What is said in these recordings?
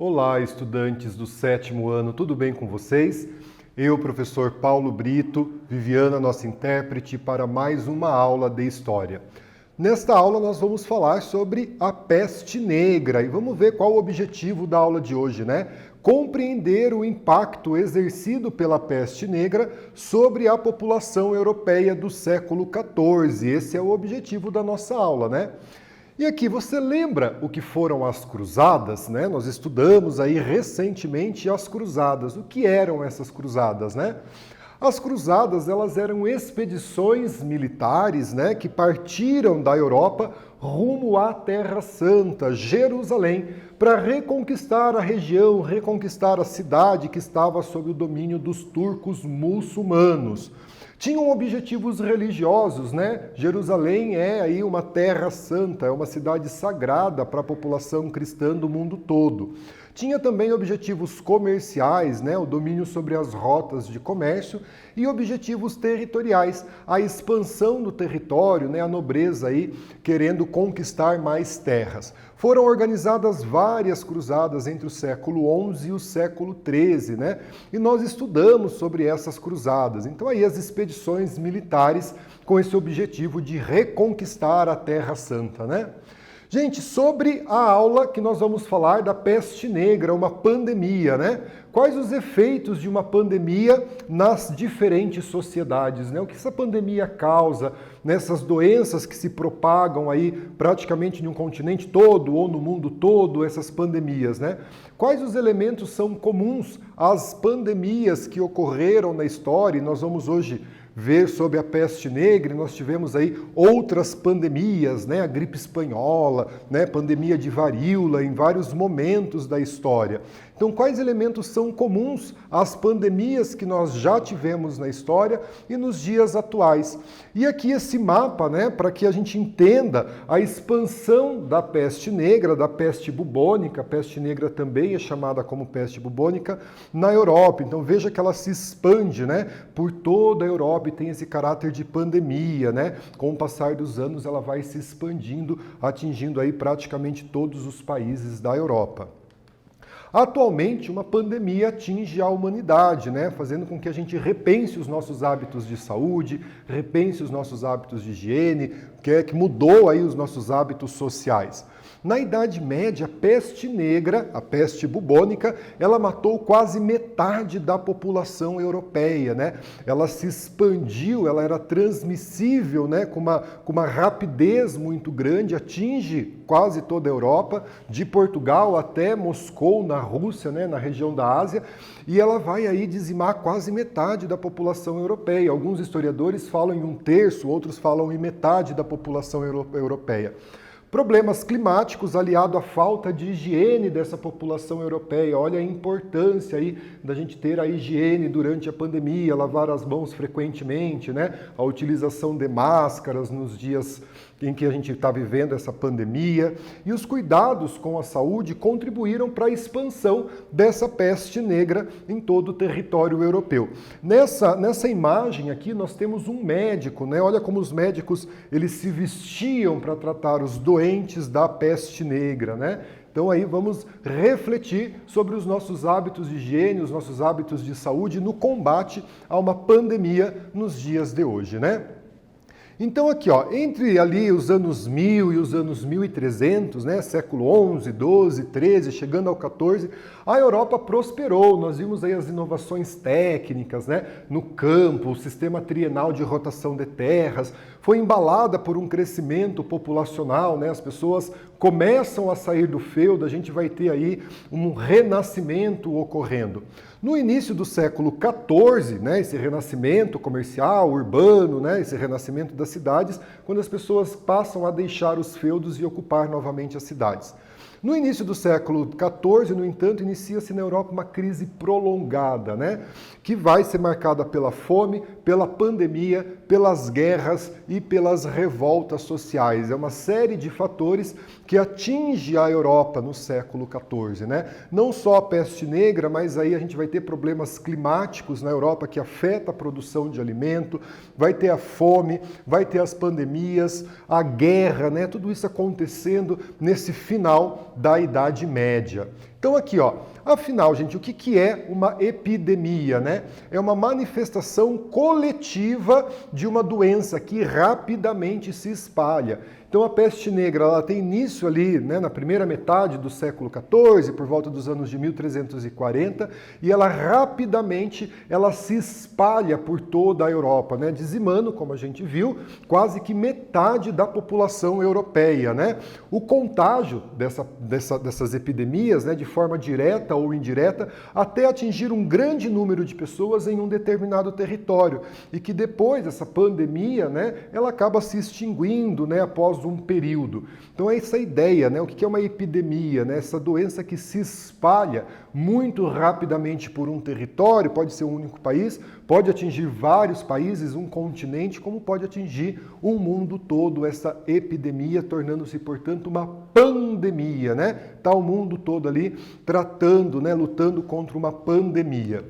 Olá, estudantes do 7º ano, tudo bem com vocês? Eu, professor Paulo Brito, Viviana, nossa intérprete, para mais uma aula de História. Nesta aula nós vamos falar sobre a peste negra e vamos ver qual o objetivo da aula de hoje, né? Compreender o impacto exercido pela peste negra sobre a população europeia do século XIV. Esse é o objetivo da nossa aula, né? E aqui você lembra o que foram as cruzadas, né? Nós estudamos aí recentemente as cruzadas. O que eram essas cruzadas, né? As cruzadas, elas eram expedições militares, né, que partiram da Europa rumo à Terra Santa, Jerusalém, para reconquistar a região, reconquistar a cidade que estava sob o domínio dos turcos muçulmanos. Tinham objetivos religiosos, né? Jerusalém é aí uma terra santa, é uma cidade sagrada para a população cristã do mundo todo. Tinha também objetivos comerciais, né? O domínio sobre as rotas de comércio e objetivos territoriais, a expansão do território, né? A nobreza aí querendo conquistar mais terras. Foram organizadas várias cruzadas entre o século XI e o século XIII, né? E nós estudamos sobre essas cruzadas. Então aí as expedições militares com esse objetivo de reconquistar a Terra Santa, né? Gente, sobre a aula que nós vamos falar da peste negra, uma pandemia, né? Quais os efeitos de uma pandemia nas diferentes sociedades, né? O que essa pandemia causa nessas doenças que se propagam aí praticamente em um continente todo ou no mundo todo, essas pandemias, né? Quais os elementos são comuns às pandemias que ocorreram na história? E nós vamos hoje ver sobre a peste negra, e nós tivemos aí outras pandemias, né? A gripe espanhola, né? Pandemia de varíola em vários momentos da história. Então, quais elementos são comuns às pandemias que nós já tivemos na história e nos dias atuais? E aqui esse mapa, né, para que a gente entenda a expansão da peste negra, da peste bubônica, a peste negra também é chamada como peste bubônica, na Europa. Então, veja que ela se expande, né, por toda a Europa e tem esse caráter de pandemia, né? Com o passar dos anos, ela vai se expandindo, atingindo aí praticamente todos os países da Europa. Atualmente, uma pandemia atinge a humanidade, né? Fazendo com que a gente repense os nossos hábitos de saúde, repense os nossos hábitos de higiene, que mudou aí os nossos hábitos sociais. Na Idade Média, a peste negra, a peste bubônica, ela matou quase metade da população europeia, né? Ela se expandiu, ela era transmissível, né? Com uma rapidez muito grande, atinge quase toda a Europa, de Portugal até Moscou, na Rússia, né? Na região da Ásia, e ela vai aí dizimar quase metade da população europeia. Alguns historiadores falam em 1/3, outros falam em metade da população europeia. Problemas climáticos aliado à falta de higiene dessa população europeia. Olha a importância aí da gente ter a higiene durante a pandemia, lavar as mãos frequentemente, né? A utilização de máscaras nos dias em que a gente está vivendo essa pandemia. E os cuidados com a saúde contribuíram para a expansão dessa peste negra em todo o território europeu. Nessa imagem aqui nós temos um médico, né? Olha como os médicos eles se vestiam para tratar os doentes da peste negra, né? Então aí vamos refletir sobre os nossos hábitos de higiene, os nossos hábitos de saúde no combate a uma pandemia nos dias de hoje, né? Então aqui, ó, entre ali os anos 1000 e os anos 1300, né, século XI, XII, XIII, chegando ao XIV, a Europa prosperou. Nós vimos aí as inovações técnicas, né, no campo, o sistema trienal de rotação de terras, foi embalada por um crescimento populacional, né, as pessoas começam a sair do feudo, a gente vai ter aí um renascimento ocorrendo. No início do século XIV, né, esse renascimento comercial, urbano, né, esse renascimento das cidades, quando as pessoas passam a deixar os feudos e ocupar novamente as cidades. No início do século XIV, no entanto, inicia-se na Europa uma crise prolongada, né? Que vai ser marcada pela fome, pela pandemia, pelas guerras e pelas revoltas sociais. É uma série de fatores que atinge a Europa no século XIV, né? Não só a peste negra, mas aí a gente vai ter problemas climáticos na Europa que afeta a produção de alimento, vai ter a fome, vai ter as pandemias, a guerra, né? Tudo isso acontecendo nesse final da Idade Média. Então aqui, ó, afinal, gente, o que é uma epidemia, né? É uma manifestação coletiva de uma doença que rapidamente se espalha. Então a peste negra, ela tem início ali, né, na primeira metade do século XIV, por volta dos anos de 1340, e ela rapidamente ela se espalha por toda a Europa, né, dizimando, como a gente viu, quase que metade da população europeia, né? O contágio dessas epidemias, né, de forma direta ou indireta, até atingir um grande número de pessoas em um determinado território, e que depois essa pandemia, né, ela acaba se extinguindo, né, após um período. Então é essa ideia, né? O que é uma epidemia, né? Essa doença que se espalha muito rapidamente por um território, pode ser um único país, pode atingir vários países, um continente, como pode atingir o mundo todo, essa epidemia, tornando-se, portanto, uma pandemia, né? Tá o mundo todo ali tratando, né? Lutando contra uma pandemia.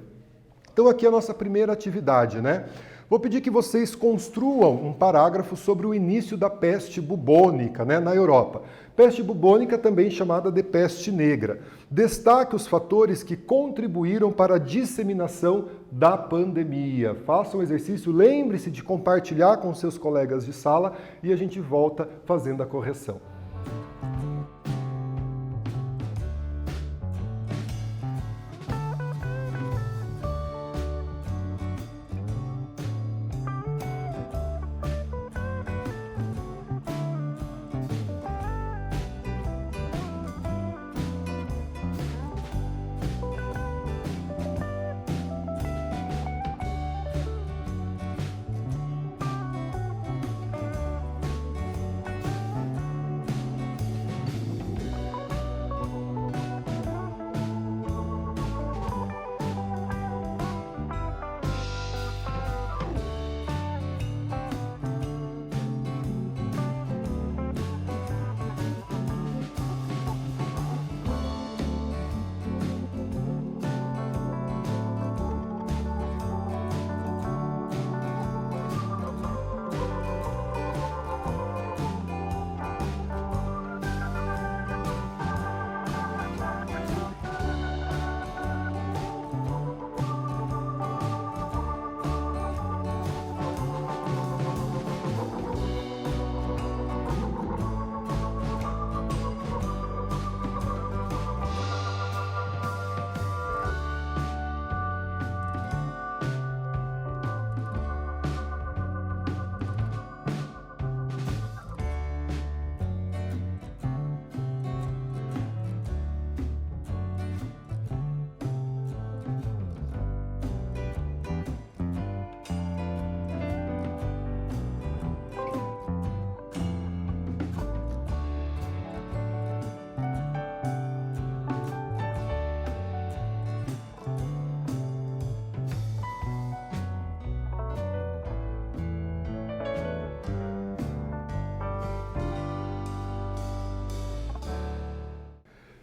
Então aqui é a nossa primeira atividade, né? Vou pedir que vocês construam um parágrafo sobre o início da peste bubônica, né, na Europa. Peste bubônica, também chamada de peste negra. Destaque os fatores que contribuíram para a disseminação da pandemia. Faça um exercício, lembre-se de compartilhar com seus colegas de sala e a gente volta fazendo a correção.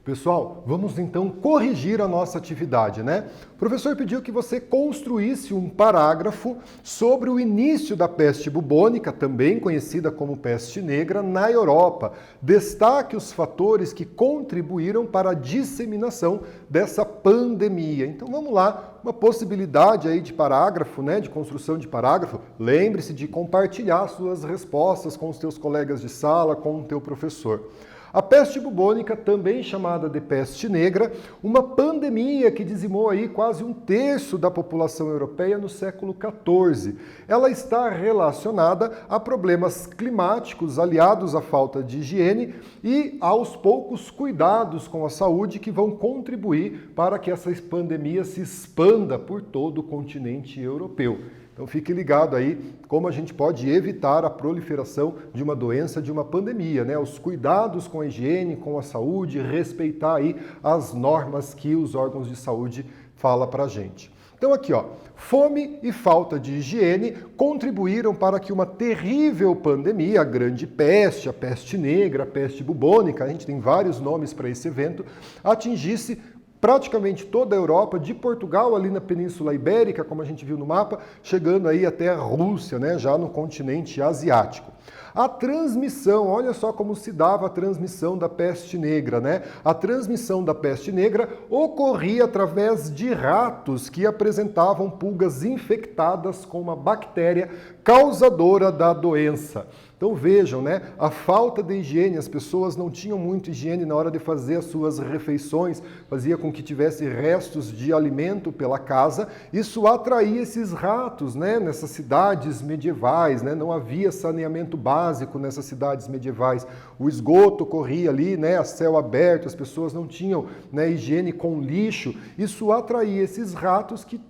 Pessoal, vamos então corrigir a nossa atividade, né? O professor pediu que você construísse um parágrafo sobre o início da peste bubônica, também conhecida como peste negra, na Europa. Destaque os fatores que contribuíram para a disseminação dessa pandemia. Então vamos lá, uma possibilidade aí de parágrafo, né, de construção de parágrafo. Lembre-se de compartilhar suas respostas com os teus colegas de sala, com o teu professor. A peste bubônica, também chamada de peste negra, uma pandemia que dizimou aí quase um terço da população europeia no século XIV. Ela está relacionada a problemas climáticos aliados à falta de higiene e aos poucos cuidados com a saúde que vão contribuir para que essa pandemia se expanda por todo o continente europeu. Então fique ligado aí como a gente pode evitar a proliferação de uma doença, de uma pandemia, né? Os cuidados com a higiene, com a saúde, respeitar aí as normas que os órgãos de saúde falam pra gente. Então aqui, ó, fome e falta de higiene contribuíram para que uma terrível pandemia, a grande peste, a peste negra, a peste bubônica, a gente tem vários nomes para esse evento, atingisse praticamente toda a Europa, de Portugal ali na Península Ibérica, como a gente viu no mapa, chegando aí até a Rússia, né, já no continente asiático. A transmissão, olha só como se dava a transmissão da peste negra, né? A transmissão da peste negra ocorria através de ratos que apresentavam pulgas infectadas com uma bactéria causadora da doença. Então vejam, né? A falta de higiene, as pessoas não tinham muito higiene na hora de fazer as suas refeições, fazia com que tivesse restos de alimento pela casa. Isso atraía esses ratos, né? Nessas cidades medievais, né? Não havia saneamento básico nessas cidades medievais. O esgoto corria ali, né? A céu aberto, as pessoas não tinham, né, higiene com lixo. Isso atraía esses ratos que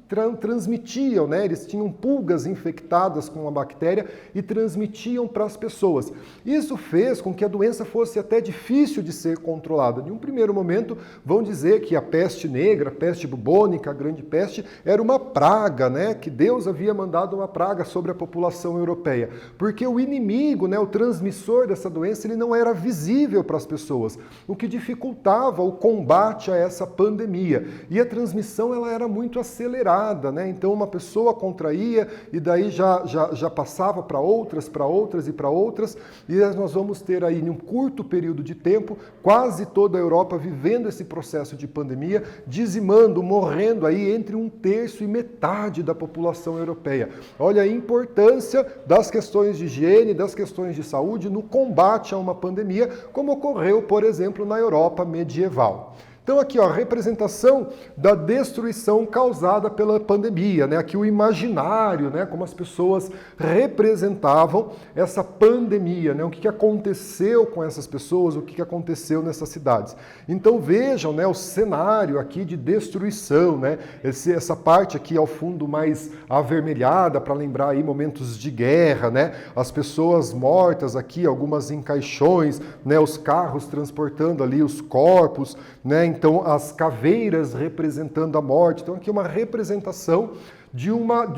transmitiam, né? Eles tinham pulgas infectadas com a bactéria e transmitiam para as pessoas. Isso fez com que a doença fosse até difícil de ser controlada. Em um primeiro momento, vão dizer que a peste negra, a peste bubônica, a grande peste, era uma praga, né? Que Deus havia mandado uma praga sobre a população europeia. Porque o inimigo, né, o transmissor dessa doença, ele não era visível para as pessoas, o que dificultava o combate a essa pandemia. E a transmissão ela era muito acelerada, né? Então uma pessoa contraía e daí já passava para outras e para outras, e nós vamos ter aí, em um curto período de tempo, quase toda a Europa vivendo esse processo de pandemia, dizimando, morrendo aí entre 1/3 e metade da população europeia. Olha a importância das questões de higiene, das questões de saúde no combate a uma pandemia, como ocorreu, por exemplo, na Europa medieval. Então aqui, ó, a representação da destruição causada pela pandemia, né? Aqui o imaginário, né? Como as pessoas representavam essa pandemia, né? O que aconteceu com essas pessoas, o que aconteceu nessas cidades. Então vejam, né, o cenário aqui de destruição, né? Essa parte aqui ao fundo mais avermelhada para lembrar aí momentos de guerra, né? As pessoas mortas aqui, algumas em caixões, né? Os carros transportando ali os corpos, né? Então, as caveiras representando a morte. Então, aqui uma representação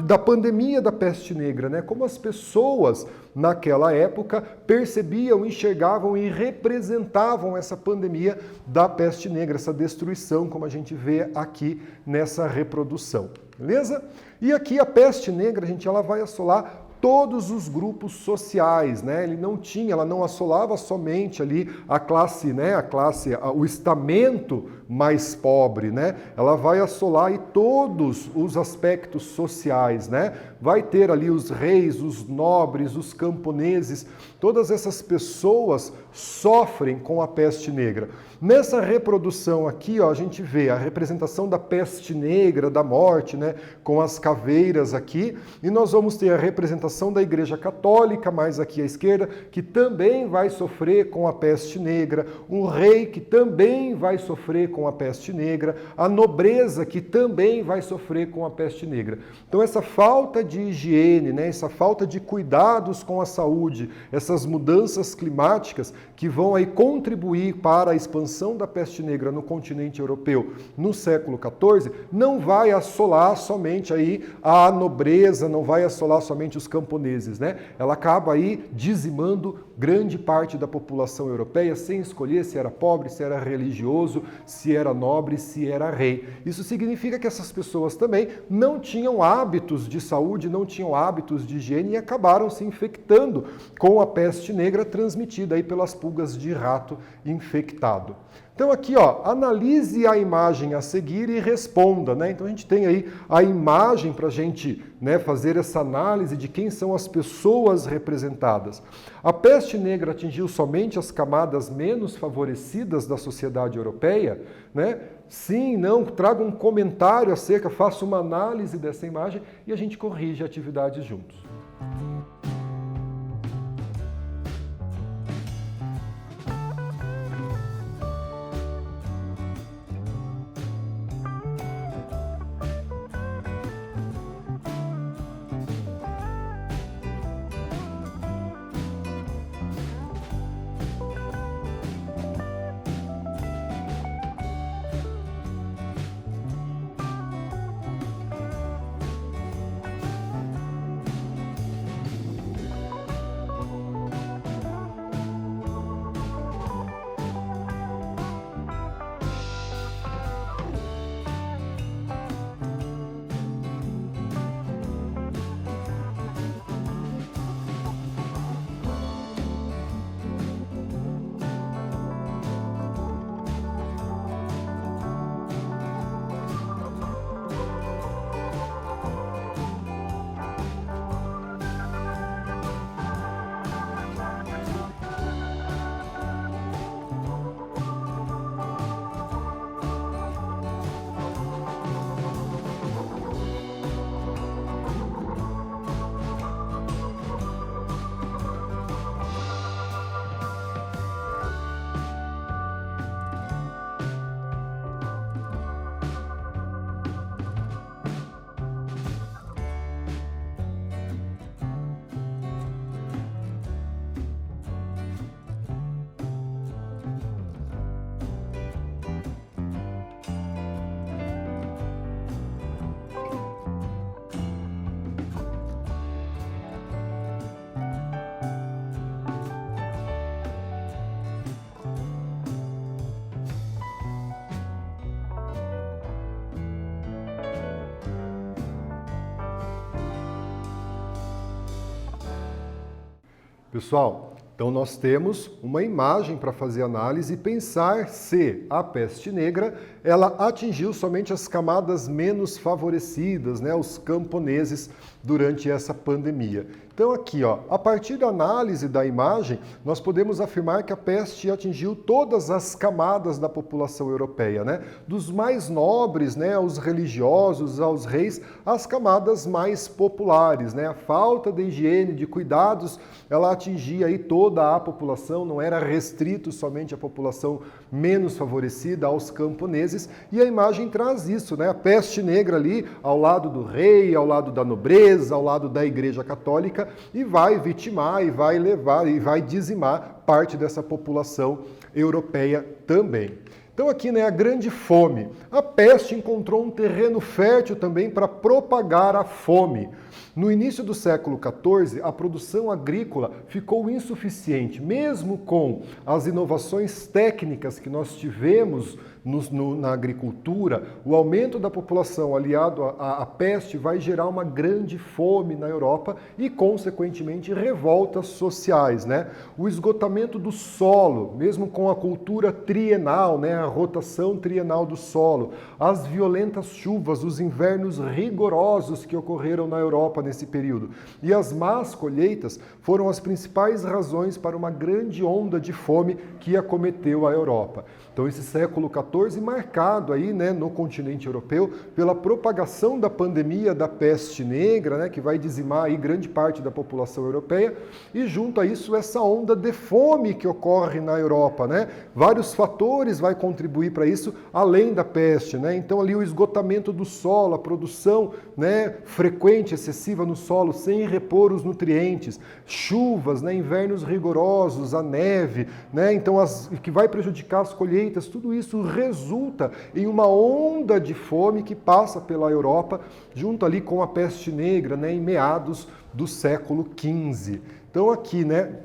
da pandemia da peste negra, né? Como as pessoas naquela época percebiam, enxergavam e representavam essa pandemia da peste negra, essa destruição, como a gente vê aqui nessa reprodução. Beleza? E aqui a peste negra, gente, ela vai assolar todos os grupos sociais, né? Ela não assolava somente ali a classe, né? O estamento mais pobre, né? Ela vai assolar aí todos os aspectos sociais, né? Vai ter ali os reis, os nobres, os camponeses, todas essas pessoas sofrem com a peste negra. Nessa reprodução aqui, ó, a gente vê a representação da peste negra, da morte, né, com as caveiras aqui, e nós vamos ter a representação da Igreja Católica, mais aqui à esquerda, que também vai sofrer com a peste negra, um rei que também vai sofrer com a peste negra, a nobreza que também vai sofrer com a peste negra. Então essa falta de higiene, né, essa falta de cuidados com a saúde, essas mudanças climáticas que vão aí contribuir para a expansão da peste negra no continente europeu no século XIV, não vai assolar somente aí a nobreza, não vai assolar somente os camponeses, né? Ela acaba aí dizimando grande parte da população europeia sem escolher se era pobre, se era religioso, se era nobre, se era rei. Isso significa que essas pessoas também não tinham hábitos de saúde, não tinham hábitos de higiene e acabaram se infectando com a peste negra transmitida aí pelas pulgas de rato infectado. Então aqui, ó, analise a imagem a seguir e responda, né? Então a gente tem aí a imagem para a gente, né, fazer essa análise de quem são as pessoas representadas. A peste negra atingiu somente as camadas menos favorecidas da sociedade europeia, né? Sim, não, traga um comentário acerca, faça uma análise dessa imagem e a gente corrige a atividade juntos. Pessoal, então nós temos uma imagem para fazer análise e pensar se a peste negra ela atingiu somente as camadas menos favorecidas, né, os camponeses, durante essa pandemia. Então aqui, ó, a partir da análise da imagem, nós podemos afirmar que a peste atingiu todas as camadas da população europeia, né? Dos mais nobres, né, aos religiosos, aos reis, às camadas mais populares, né? A falta de higiene, de cuidados, ela atingia aí toda a população, não era restrito somente à população menos favorecida, aos camponeses, e a imagem traz isso, né? A peste negra ali ao lado do rei, ao lado da nobreza, ao lado da Igreja Católica, e vai vitimar, e vai levar, e vai dizimar parte dessa população europeia também. Então aqui, né, a grande fome. A peste encontrou um terreno fértil também para propagar a fome. No início do século XIV, a produção agrícola ficou insuficiente, mesmo com as inovações técnicas que nós tivemos na agricultura, o aumento da população aliado à peste vai gerar uma grande fome na Europa e, consequentemente, revoltas sociais, né? O esgotamento do solo, mesmo com a cultura trienal, né? A rotação trienal do solo, as violentas chuvas, os invernos rigorosos que ocorreram na Europa nesse período e as más colheitas foram as principais razões para uma grande onda de fome que acometeu a Europa. Então, esse século XIV marcado aí, né, no continente europeu pela propagação da pandemia da peste negra, né, que vai dizimar aí grande parte da população europeia, e junto a isso essa onda de fome que ocorre na Europa, né? Vários fatores vai contribuir para isso, além da peste, né? Então ali o esgotamento do solo, a produção, né, frequente, excessiva no solo, sem repor os nutrientes, chuvas, né, invernos rigorosos, a neve, né? Então que vai prejudicar as colheitas, tudo isso resulta em uma onda de fome que passa pela Europa, junto ali com a peste negra, né, em meados do século XV. Então aqui, né,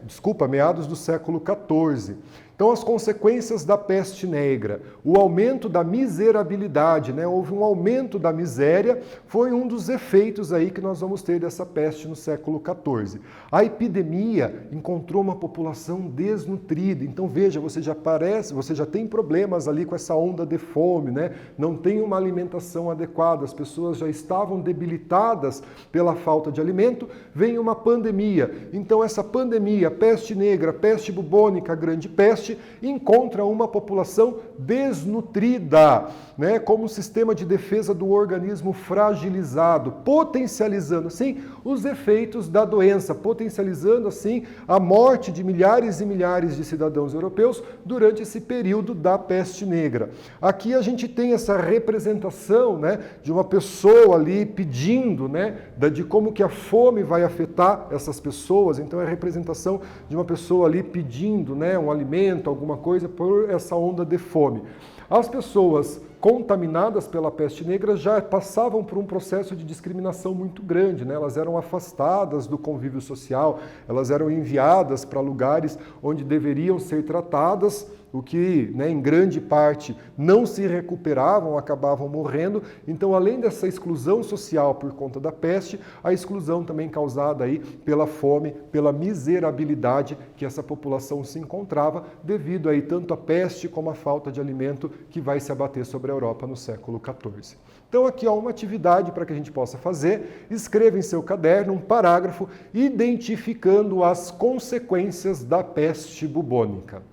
meados do século XIV. Então, as consequências da peste negra, o aumento da miserabilidade, né? Houve um aumento da miséria, foi um dos efeitos aí que nós vamos ter dessa peste no século XIV. A epidemia encontrou uma população desnutrida, então veja, você já tem problemas ali com essa onda de fome, né? Não tem uma alimentação adequada, as pessoas já estavam debilitadas pela falta de alimento, vem uma pandemia. Então, essa pandemia, peste negra, peste bubônica, grande peste, encontra uma população desnutrida, né, como um sistema de defesa do organismo fragilizado, potencializando assim os efeitos da doença, potencializando assim a morte de milhares e milhares de cidadãos europeus durante esse período da peste negra. Aqui a gente tem essa representação, né, de uma pessoa ali pedindo, né, de como que a fome vai afetar essas pessoas. Então é a representação de uma pessoa ali pedindo, né, um alimento, alguma coisa, por essa onda de fome. As pessoas contaminadas pela peste negra já passavam por um processo de discriminação muito grande, né? Elas eram afastadas do convívio social, elas eram enviadas para lugares onde deveriam ser tratadas, o que, né, em grande parte não se recuperavam, acabavam morrendo. Então, além dessa exclusão social por conta da peste, a exclusão também causada aí pela fome, pela miserabilidade que essa população se encontrava, devido aí tanto à peste como à falta de alimento que vai se abater sobre a Europa no século XIV. Então aqui há uma atividade para que a gente possa fazer. Escreva em seu caderno um parágrafo identificando as consequências da peste bubônica.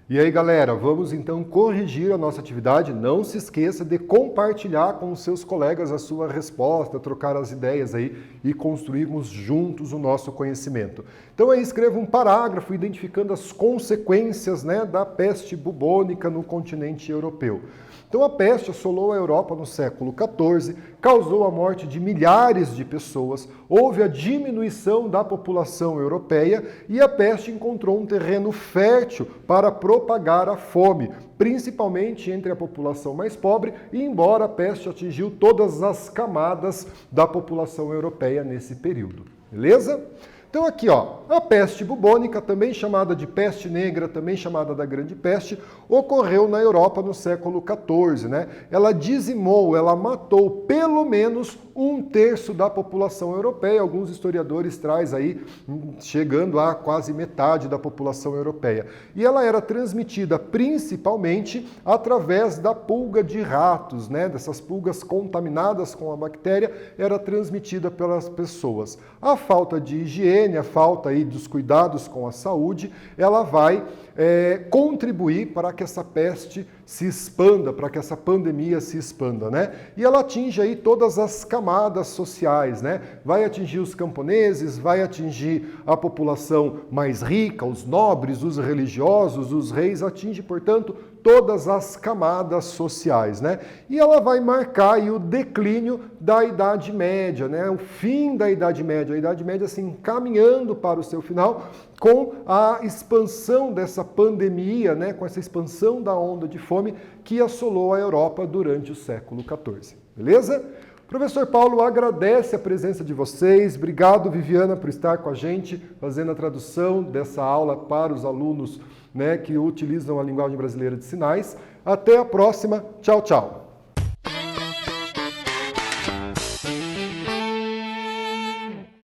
E aí, galera, vamos então corrigir a nossa atividade. Não se esqueça de compartilhar com os seus colegas a sua resposta, trocar as ideias aí e construirmos juntos o nosso conhecimento. Então aí escreva um parágrafo identificando as consequências, né, da peste bubônica no continente europeu. Então a peste assolou a Europa no século XIV, causou a morte de milhares de pessoas, houve a diminuição da população europeia e a peste encontrou um terreno fértil para propagar a fome, principalmente entre a população mais pobre, e embora a peste atingiu todas as camadas da população europeia nesse período. Beleza? Então aqui, ó, a peste bubônica, também chamada de peste negra, também chamada da Grande Peste, ocorreu na Europa no século XIV, né? Ela dizimou, ela matou pelo menos 1/3 da população europeia. Alguns historiadores trazem aí, chegando a quase metade da população europeia. E ela era transmitida principalmente através da pulga de ratos, né? Dessas pulgas contaminadas com a bactéria, era transmitida pelas pessoas. A falta de higiene, a falta aí dos cuidados com a saúde, ela vai contribuir para que essa peste se expanda, para que essa pandemia se expanda, né? E ela atinge aí todas as camadas sociais, né? Vai atingir os camponeses, vai atingir a população mais rica, os nobres, os religiosos, os reis, atinge, portanto, todas as camadas sociais, né? E ela vai marcar aí o declínio da Idade Média, né? O fim da Idade Média, a Idade Média assim caminhando para o seu final, com a expansão dessa pandemia, né? Com essa expansão da onda de fome que assolou a Europa durante o século XIV. Beleza? O professor Paulo agradece a presença de vocês. Obrigado, Viviana, por estar com a gente, fazendo a tradução dessa aula para os alunos, né, que utilizam a linguagem brasileira de sinais. Até a próxima. Tchau, tchau.